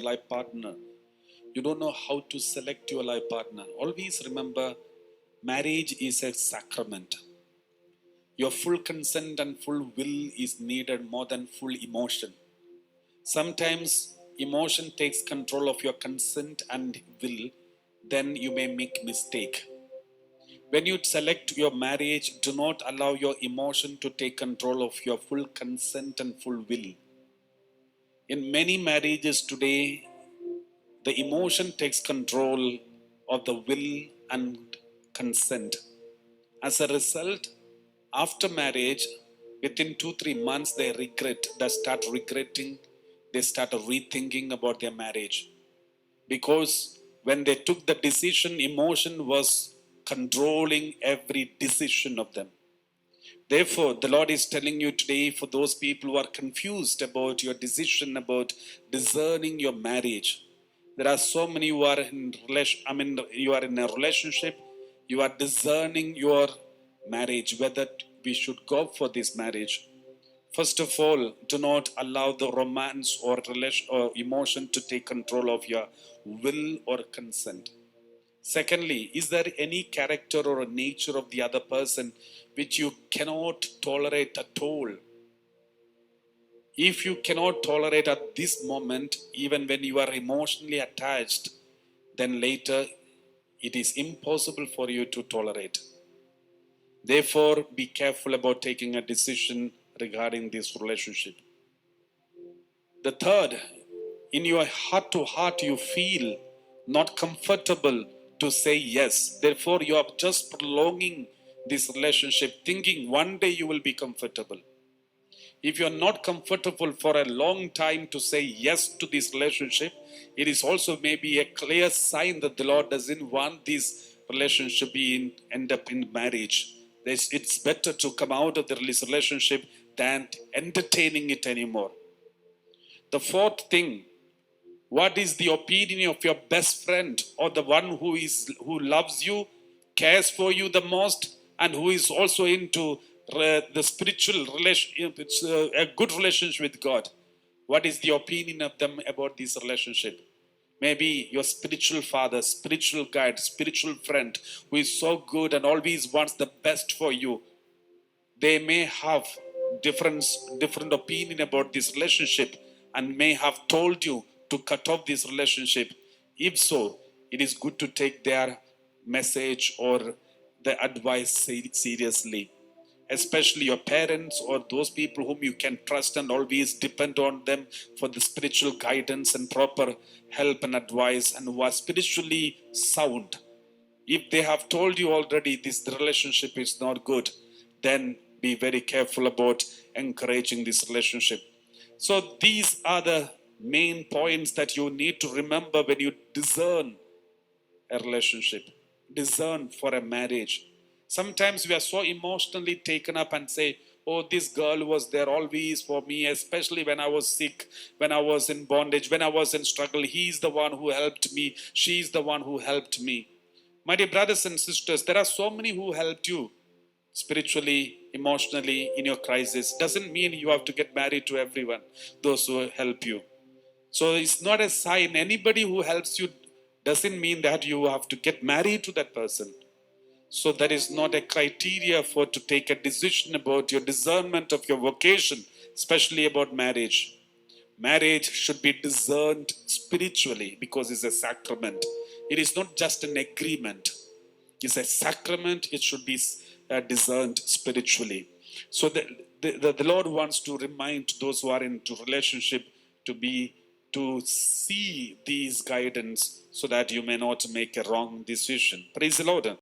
life partner. You don't know how to select your life partner. Always remember, marriage is a sacrament. Your full consent and full will is needed more than full emotion. Sometimes emotion takes control of your consent and will, then you may make mistake. When you select your marriage, do not allow your emotion to take control of your full consent and full will. In many marriages today, the emotion takes control of the will and consent. As a result, after marriage, within 2-3 months, they start regretting, they start rethinking about their marriage. Because when they took the decision, emotion was controlling every decision of them. Therefore, the Lord is telling you today, for those people who are confused about your decision about discerning your marriage, there are so many who are you are in a relationship, you are discerning your marriage, whether we should go for this marriage. First of all, do not allow the romance or relation or emotion to take control of your will or consent. Secondly, is there any character or a nature of the other person which you cannot tolerate at all? If you cannot tolerate at this moment, even when you are emotionally attached, then later it is impossible for you to tolerate. Therefore, be careful about taking a decision regarding this relationship. The third, in your heart to heart, you feel not comfortable to say yes. Therefore, you are just prolonging this relationship, thinking one day you will be comfortable. If you are not comfortable for a long time to say yes to this relationship, it is also maybe a clear sign that the Lord doesn't want this relationship to end up in marriage. It's better to come out of this relationship than entertaining it anymore. The fourth thing, what is the opinion of your best friend or the one who loves you, cares for you the most, and who is also into the spiritual relation, a good relationship with God? What is the opinion of them about this relationship? Maybe your spiritual father, spiritual guide, spiritual friend who is so good and always wants the best for you. They may have different opinion about this relationship and may have told you to cut off this relationship. If so, it is good to take their message or the advice seriously, especially your parents or those people whom you can trust and always depend on them for the spiritual guidance and proper help and advice, and who are spiritually sound. If they have told you already this relationship is not good, then be very careful about encouraging this relationship. So these are the main points that you need to remember when you discern a relationship, discern for a marriage. Sometimes we are so emotionally taken up and say, oh, this girl was there always for me, especially when I was sick, when I was in bondage, when I was in struggle. He's the one who helped me. She's the one who helped me. My dear brothers and sisters, there are so many who helped you spiritually, emotionally in your crisis. Doesn't mean you have to get married to everyone, those who help you. So it's not a sign. Anybody who helps you doesn't mean that you have to get married to that person. So that is not a criteria for to take a decision about your discernment of your vocation, especially about marriage. Marriage should be discerned spiritually because it's a sacrament. It is not just an agreement. It's a sacrament. It should be discerned spiritually. So the Lord wants to remind those who are into relationship to see these guidance so that you may not make a wrong decision. Praise the Lord.